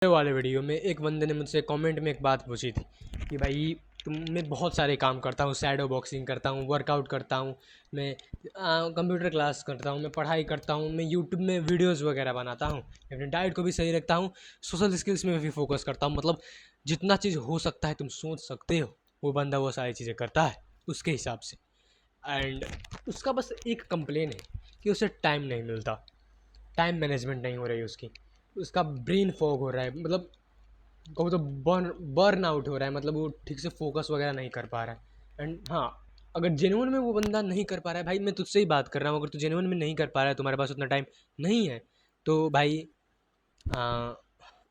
वाले वीडियो में एक बंदे ने मुझसे कमेंट में एक बात पूछी थी कि भाई मैं बहुत सारे काम करता हूँ, शैडो बॉक्सिंग करता हूँ, वर्कआउट करता हूँ, मैं कंप्यूटर क्लास करता हूँ, मैं पढ़ाई करता हूँ, मैं यूट्यूब में वीडियोस वगैरह बनाता हूँ, अपनी डाइट को भी सही रखता हूँ, सोशल स्किल्स में भी फोकस करता हूँ। मतलब जितना चीज़ हो सकता है तुम सोच सकते हो, वो बंदा वो सारी चीज़ें करता है उसके हिसाब से। एंड उसका बस एक कंप्लेन है कि उसे टाइम नहीं मिलता, टाइम मैनेजमेंट नहीं हो रही उसकी, उसका ब्रेन फॉग हो रहा है, मतलब कहूँ तो बर्न आउट हो रहा है, मतलब वो ठीक से फोकस वगैरह नहीं कर पा रहा है। एंड हाँ, अगर जेन्युइन में वो बंदा नहीं कर पा रहा है, भाई मैं तुझसे ही बात कर रहा हूँ, अगर तू जेन्युइन में नहीं कर पा रहा है, तुम्हारे पास उतना टाइम नहीं है, तो भाई आ,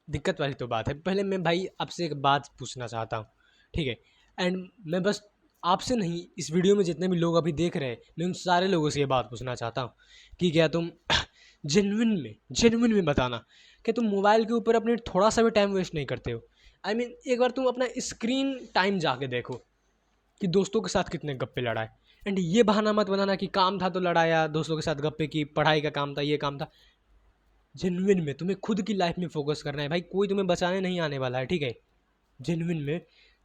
दिक्कत वाली तो बात है। पहले मैं भाई आपसे एक बात पूछना चाहता हूँ, ठीक है? एंड मैं बस आपसे नहीं, इस वीडियो में जितने भी लोग अभी देख रहे हैं, मैं उन सारे लोगों से ये बात पूछना चाहता हूँ कि क्या तुम जेन्युइन में बताना कि तुम मोबाइल के ऊपर अपने थोड़ा सा भी टाइम वेस्ट नहीं करते हो। आई मीन एक बार तुम अपना स्क्रीन टाइम जाके देखो कि दोस्तों के साथ कितने गप्पे लड़ाए। एंड ये बहाना मत बनाना कि काम था तो लड़ाया, दोस्तों के साथ गप्पे की, पढ़ाई का काम था, ये काम था। जेन्युइन में तुम्हें खुद की लाइफ में फोकस करना है भाई, कोई तुम्हें बचाने नहीं आने वाला है, ठीक है? जेन्युइन में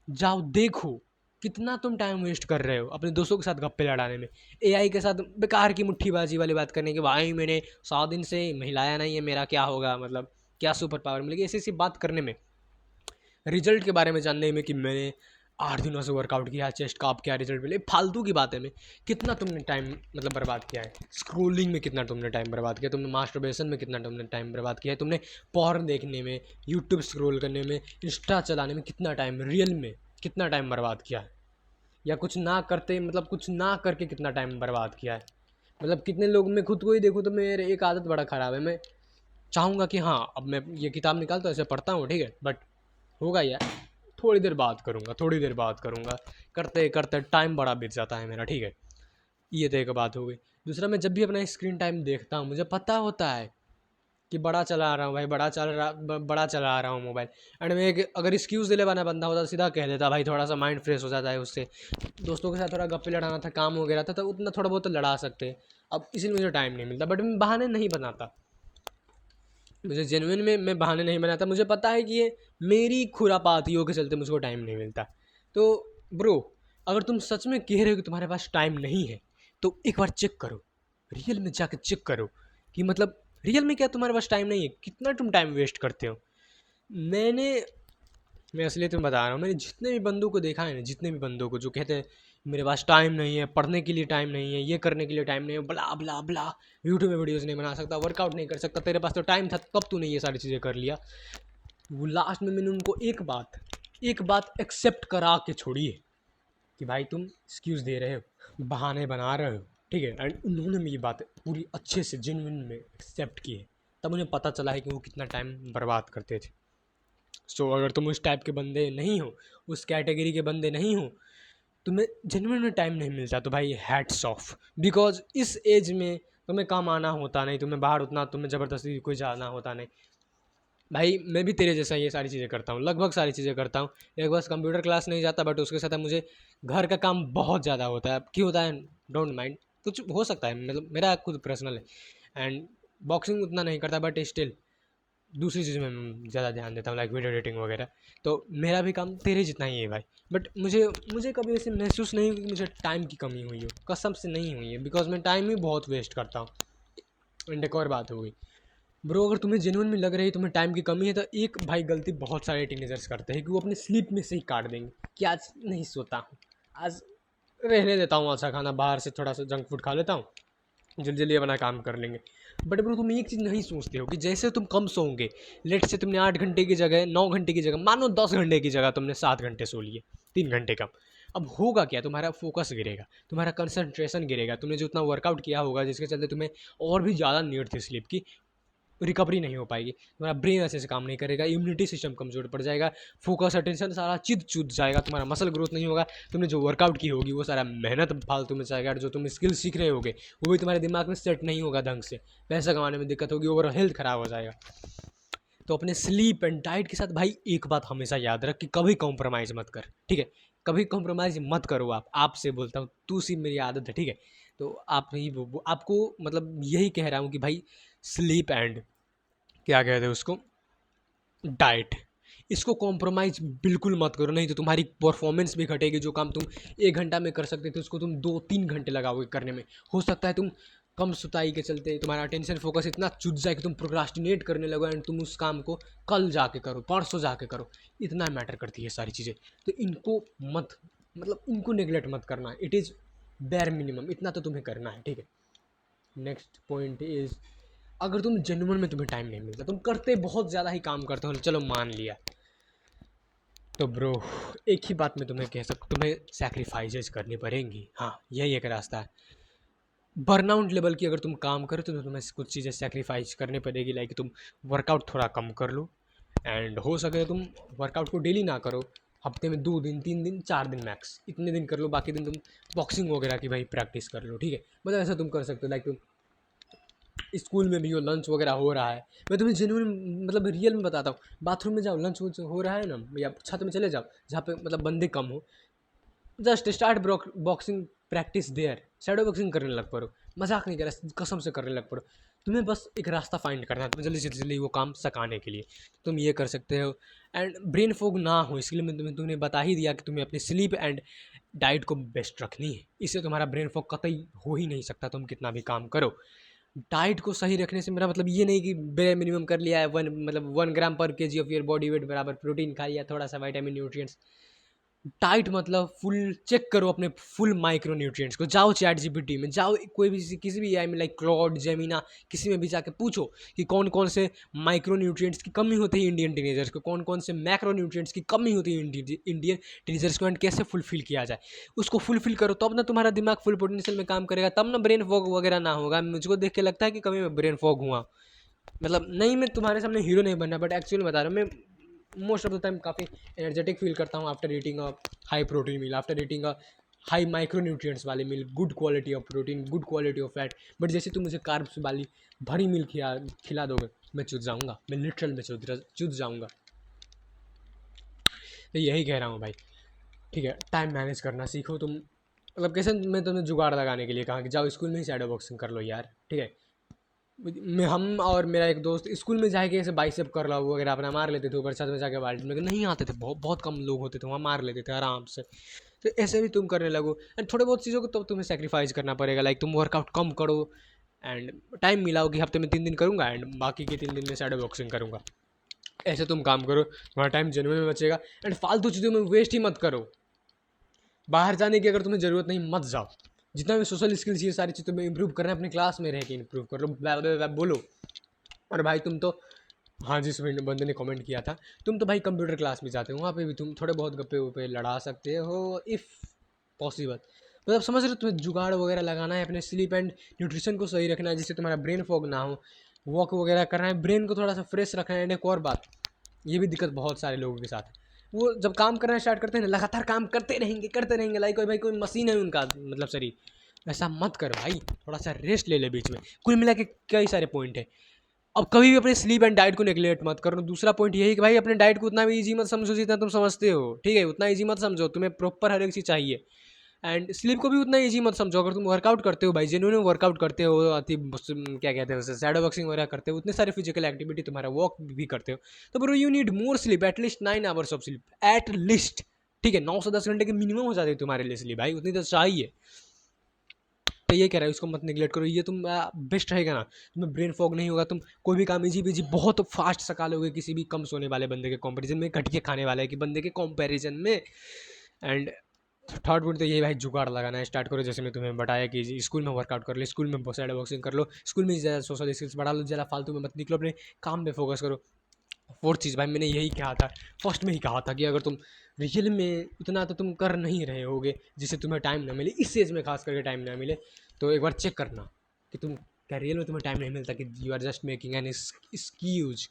जाओ, देखो कितना तुम टाइम वेस्ट कर रहे हो अपने दोस्तों के साथ गप्पे लड़ाने में, एआई के साथ बेकार की मुट्ठीबाजी वाली बात करने की, भाई मैंने 100 दिन से मिलाया नहीं है, मेरा क्या होगा, मतलब क्या सुपर पावर मिलेगी, ऐसी ऐसी बात करने में, रिजल्ट के बारे में जानने में कि मैंने 8 दिनों से वर्कआउट किया, चेस्ट का आप क्या रिजल्ट मिले, फालतू की बातें में कितना तुमने टाइम मतलब बर्बाद किया है। स्क्रोलिंग में कितना तुमने टाइम बर्बाद किया, तुमने मास्टरबेशन में कितना तुमने टाइम बर्बाद किया है, तुमने पॉर्न देखने में, यूट्यूब स्क्रोल करने में, इंस्टा चलाने में कितना टाइम, रियल में कितना टाइम बर्बाद किया है, या कुछ ना करते मतलब कुछ ना करके कितना टाइम बर्बाद किया है। मतलब कितने लोग, मैं खुद को ही देखूँ तो मेरे एक आदत बड़ा ख़राब है, मैं चाहूँगा कि हाँ अब मैं ये किताब निकालता हूँ ऐसे पढ़ता हूँ, ठीक है, बट होगा यार, थोड़ी देर बात करूँगा, थोड़ी देर बात करूँगा, करते करते टाइम बड़ा बीत जाता है मेरा, ठीक है? ये तो एक बात हो गई। दूसरा, मैं जब भी अपना स्क्रीन टाइम देखता हूँ, मुझे पता होता है कि बड़ा चला रहा हूँ भाई, बड़ा चला रहा हूँ मोबाइल। एंड मैं एक अगर एक्सक्यूज़ दिले वाला बंदा होता सीधा कह देता भाई, थोड़ा सा माइंड फ्रेश हो जाता है उससे, दोस्तों के साथ थोड़ा गप्पे लड़ाना था, काम वगैरह था, तो उतना थोड़ा बहुत तो लड़ा सकते। अब इसीलिए मुझे टाइम नहीं मिलता, बट मैं बहाने नहीं बनाता, मुझे जेनुइन में मैं बहाने नहीं बनाता, मुझे पता है कि ये मेरी खुरापातियों के चलते मुझको टाइम नहीं मिलता। तो ब्रो, अगर तुम सच में कह रहे हो कि तुम्हारे पास टाइम नहीं है, तो एक बार चेक करो, रियल में जाकर चेक करो कि मतलब रियल में क्या तुम्हारे पास टाइम नहीं है, कितना तुम टाइम वेस्ट करते हो। मैंने मैं असलियत में बता रहा हूँ, मैंने जितने भी बंदों को देखा है ना, जितने भी बंदों को जो कहते हैं मेरे पास टाइम नहीं है, पढ़ने के लिए टाइम नहीं है, ये करने के लिए टाइम नहीं है, ब्ला ब्ला ब्ला, यूट्यूब में वीडियोस नहीं बना सकता, वर्कआउट नहीं कर सकता, तेरे पास तो टाइम था कब तूने ये सारी चीज़ें कर लिया। वो लास्ट में मैंने उनको एक बात एक्सेप्ट करा के छोड़ी है कि भाई तुम एक्सक्यूज़ दे रहे हो, बहाने बना रहे हो, ठीक है? एंड उन्होंने मेरी बात पूरी अच्छे से जेन्युइन में एक्सेप्ट की है, तब मुझे पता चला है कि वो कितना टाइम बर्बाद करते थे। सो अगर तुम उस टाइप के बंदे नहीं हो, उस कैटेगरी के बंदे नहीं हो, तुम्हें जेन्युइन में टाइम नहीं मिलता, तो भाई हैट्स ऑफ, बिकॉज इस एज में तुम्हें काम आना होता नहीं, तुम्हें बाहर उतना तुम्हें ज़बरदस्ती कोई जाना होता नहीं। भाई मैं भी तेरे जैसा ये सारी चीज़ें करता हूँ, लगभग सारी चीज़ें करता हूँ। एक बस कंप्यूटर क्लास नहीं जाता, बट उसके साथ मुझे घर का काम बहुत ज़्यादा होता है। अब क्यों होता है, डोंट माइंड, कुछ हो सकता है, मतलब मेरा खुद पर्सनल है। एंड बॉक्सिंग उतना नहीं करता, बट स्टिल दूसरी चीज़ में ज़्यादा ध्यान देता हूँ, लाइक वीडियो एडिटिंग वगैरह। तो मेरा भी काम तेरे जितना ही है भाई, बट मुझे मुझे कभी ऐसे महसूस नहीं हुई कि मुझे टाइम की कमी हुई हो, कसम से नहीं हुई है, बिकॉज मैं टाइम ही बहुत वेस्ट करता हूँ। एंड एक और बात हो गई ब्रो, अगर तुम्हें जेन्युइन में लग रही है तुम्हें टाइम की कमी है, तो एक भाई गलती बहुत सारे टीनेजर्स करते हैं कि वो अपने स्लीप में से ही काट देंगे कि आज नहीं सोता हूँ, आज रहने देता हूँ, अच्छा खाना बाहर से थोड़ा सा जंक फूड खा लेता हूँ, जल्दी जल्दी अपना काम कर लेंगे। बट ब्रो तुम एक चीज़ नहीं सोचते हो कि जैसे तुम कम सोओगे, लेट से तुमने 8 घंटे की जगह 9 घंटे की जगह, मानो 10 घंटे की जगह तुमने 7 घंटे सो लिए, 3 घंटे कम, अब होगा क्या, तुम्हारा फोकस गिरेगा, तुम्हारा कंसंट्रेशन गिरेगा, तुमने जो उतना वर्कआउट किया होगा जिसके चलते तुम्हें और भी ज़्यादा नीड थी स्लीप की, रिकवरी नहीं हो पाएगी, तुम्हारा ब्रेन अच्छे से काम नहीं करेगा, इम्यूनिटी सिस्टम कमजोर पड़ जाएगा, फोकस अटेंशन सारा चिद चूत जाएगा, तुम्हारा मसल ग्रोथ नहीं होगा, तुमने जो वर्कआउट की होगी वो सारा मेहनत फालतू में जाएगा, और जो तुम स्किल सीख रहे होगे वो भी तुम्हारे दिमाग में सेट नहीं होगा ढंग से, पैसा कमाने में दिक्कत होगी, ओवरऑल हेल्थ खराब हो जाएगा। तो अपने स्लीप एंड डाइट के साथ भाई एक बात हमेशा याद रख कि कभी कॉम्प्रोमाइज़ मत कर, ठीक है? कभी कॉम्प्रोमाइज़ मत करो, आपसे बोलता हूँ, तू सी मेरी आदत है, ठीक है? तो आप ही आपको मतलब यही कह रहा हूँ कि भाई स्लीप एंड क्या कहते हैं उसको, डाइट, इसको कॉम्प्रोमाइज़ बिल्कुल मत करो, नहीं तो तुम्हारी परफॉर्मेंस भी घटेगी। जो काम तुम 1 घंटा में कर सकते थे उसको तुम 2-3 घंटे लगाओगे करने में। हो सकता है तुम कम सुताई के चलते तुम्हारा अटेंशन फोकस इतना चुट जाए कि तुम प्रोक्रास्टिनेट करने लगो एंड तुम उस काम को कल जाके करो, परसों जाके करो। इतना मैटर करती है सारी चीज़ें। तो इनको मत, मतलब इनको नेगलेक्ट मत करना। इट इज़ बेयर मिनिमम, इतना तो तुम्हें करना है, ठीक है। नेक्स्ट पॉइंट इज़, अगर तुम जेन्युइन में तुम्हें टाइम नहीं मिलता, तुम करते बहुत ज़्यादा ही काम करते हो, चलो मान लिया, तो ब्रो एक ही बात मैं तुम्हें कह सकता, तुम्हें सैक्रिफाइसेस करनी पड़ेंगी। हाँ, यही एक रास्ता है। बर्नआउट लेवल की अगर तुम काम करो तो तुम्हें कुछ चीज़ें सैक्रिफाइस करनी पड़ेगी। लाइक तुम वर्कआउट थोड़ा कम कर लो, एंड हो सके तुम वर्कआउट को डेली ना करो, हफ्ते में 2 दिन 3 दिन 4 दिन मैक्स, इतने दिन कर लो। बाकी दिन तुम बॉक्सिंग वगैरह की भाई प्रैक्टिस कर लो, ठीक है। मतलब ऐसा तुम कर सकते हो। लाइक तुम स्कूल में भी हो, लंच वगैरह हो रहा है, मैं तुम्हें जेन्युइन मतलब रियल में बताता हूँ, बाथरूम में जाओ, लंच वंच हो रहा है ना, या छत में चले जाओ जहाँ पे मतलब बंदे कम हो, just start boxing practice there, shadow boxing करने लग पड़ो। मजाक नहीं कर रहा, कसम से करने लग पड़ो। तुम्हें बस एक रास्ता फाइंड करना है तुम्हें जल्दी से जल्दी वो काम सकाने के लिए, तुम ये कर सकते हो। एंड ब्रेन फॉग ना हो इसके लिए मैं तुम्हें बता ही दिया कि तुम्हें अपनी स्लीप एंड डाइट को बेस्ट रखनी है। इससे तुम्हारा ब्रेन फॉग कतई हो ही नहीं सकता, तुम कितना भी काम करो। डाइट को सही रखने से मेरा मतलब ये नहीं कि बेयर मिनिमम कर लिया है, 1 ग्राम पर KG of your body weight बराबर प्रोटीन खा लिया, थोड़ा सा विटामिन न्यूट्रिएंट्स। डाइट मतलब फुल चेक करो अपने फुल माइक्रो न्यूट्रिएंट्स को। जाओ चैट जीपीटी में, जाओ कोई भी किसी भी एआई में, लाइक क्लॉड, जेमिना, किसी में भी जाके पूछो कि कौन कौन से माइक्रो न्यूट्रिएंट्स की कमी होती है इंडियन टीनेजर्स को, कौन कौन से मैक्रो न्यूट्रिएंट्स की कमी होती है इंडियन टीनेजर्स को, एंड कैसे फुलफिल किया जाए। उसको फुलफिल करो तब ना तुम्हारा दिमाग फुल पोटेंशियल में काम करेगा, तब ना ब्रेन फॉग वगैरह ना होगा। मुझको देख के लगता है कि कभी मैं ब्रेन फॉग हुआ, मतलब नहीं, मैं तुम्हारे सामने हीरो नहीं बनना, बट एक्चुअली बता रहा हूँ मैं मोस्ट ऑफ द टाइम काफ़ी एनर्जेटिक फील करता हूँ after eating a high protein meal, after eating a high micronutrients वाली meal, good quality of protein, good quality of fat. But जैसे तुम मुझे कार्ब्स वाली भरी मील खिला दोगे, मैं चुत जाऊँगा, मैं लिटरल में चुत जाऊँगा। तो यही कह रहा हूँ भाई, ठीक है, टाइम मैनेज करना सीखो तुम। मतलब कैसे, मैं तुम्हें जुगाड़ लगाने के लिए कहा कि जाओ स्कूल में ही शैडो बॉक्सिंग कर लो यार, ठीक है। मैं, हम और मेरा एक दोस्त स्कूल में जाके ऐसे बाइसेप कर लो वगैरह अपना मार लेते थे ऊपर छत में जाके बाल्टी में, नहीं आते थे, बहुत बहुत कम लोग होते थे वहाँ, मार लेते थे आराम से। तो ऐसे भी तुम करने लगो, एंड थोड़े बहुत चीज़ों को तो तुम्हें सेक्रीफाइस करना पड़ेगा। लाइक तुम वर्कआउट कम करो, एंड टाइम मिलाओ कि हफ्ते में 3 दिन करूँगा एंड बाकी के 3 दिन में शैडो बॉक्सिंग करूँगा। ऐसे तुम काम करो, तुम्हारा टाइम जेन्युइन में बचेगा। एंड फालतू चीज़ों में वेस्ट ही मत करो। बाहर जाने की अगर तुम्हें ज़रूरत नहीं, मत जाओ। जितना भी सोशल स्किल्स ये सारी चीज़ तुम्हें इंप्रूव करना है, अपने क्लास में रह के इंप्रूव कर लो, बोलो। और भाई तुम तो, हाँ, जिस बंदे ने कमेंट किया था, तुम तो भाई कंप्यूटर क्लास में जाते हो, वहाँ पे भी तुम थोड़े बहुत गप्पे वप्पे लड़ा सकते हो इफ़ पॉसिबल। मतलब समझ रहे हो, तुम्हें जुगाड़ वगैरह लगाना है, अपने स्लीप एंड न्यूट्रिशन को सही रखना है जिससे तुम्हारा ब्रेन फॉग ना हो, वॉक वगैरह करना है, ब्रेन को थोड़ा सा फ्रेश रखना है। एंड एक और बात, ये भी दिक्कत बहुत सारे लोगों के साथ है, वो जब काम करना स्टार्ट करते हैं ना, लगातार काम करते रहेंगे लाइक कोई भाई कोई मशीन है उनका, मतलब शरीर। ऐसा मत कर भाई, थोड़ा सा रेस्ट ले ले बीच में। कुल मिला के कई सारे पॉइंट है। अब कभी भी अपने स्लीप एंड डाइट को नेग्लेक्ट मत करो। दूसरा पॉइंट यही कि भाई अपने डाइट को उतना भी इजी मत समझो जितना तुम समझते हो, ठीक है, उतना इजी मत समझो, तुम्हें प्रॉपर हर एक चीज़ चाहिए। एंड स्लीप को भी उतना इजी मत समझो। अगर तुम वर्कआउट करते हो भाई, जेन्युइन वर्कआउट करते हो, अति क्या कहते हैं उसे, शैडो बॉक्सिंग वगैरह करते हो, उतने सारे फिजिकल एक्टिविटी, तुम्हारा वॉक भी करते हो, तो bro you need more sleep, at least 9 hours of sleep at least, ठीक है। 9 से 10 घंटे के मिनिमम हो जाते हैं तुम्हारे लिए स्लीप भाई, उतनी तो चाहिए। तो ये कह रहा है, उसको मत निगलेक्ट करो, ये तुम बेस्ट रहेगा ना, तुम्हें ब्रेन फॉग नहीं होगा, तुम कोई भी काम इजी बिजी बहुत फास्ट सका लोगे किसी भी कम सोने वाले बंदे के कंपैरिजन में, घटिया खाने वाले के बंदे के कंपैरिजन में। एंड थर्ड पॉइंट तो ये भाई, जुगाड़ लगाना है स्टार्ट करो। जैसे मैं तुम्हें बताया कि स्कूल में वर्कआउट कर लो, स्कूल में शैडो बॉक्सिंग कर लो, स्कूल में ज़्यादा सोशल स्किल्स बढ़ा लो, ज़्यादा फालतू में मत निकलो, अपने काम में फोकस करो। फोर्थ चीज़ भाई, मैंने यही कहा था, फर्स्ट में ही कहा था कि अगर तुम रियल में उतना तो तुम कर नहीं रहे होगे जिससे तुम्हें टाइम ना मिले, इस एज में खास करके टाइम ना मिले, तो एक बार चेक करना कि तुम क्या रियल में तुम्हें टाइम नहीं मिलता, कि you are just making an excuse.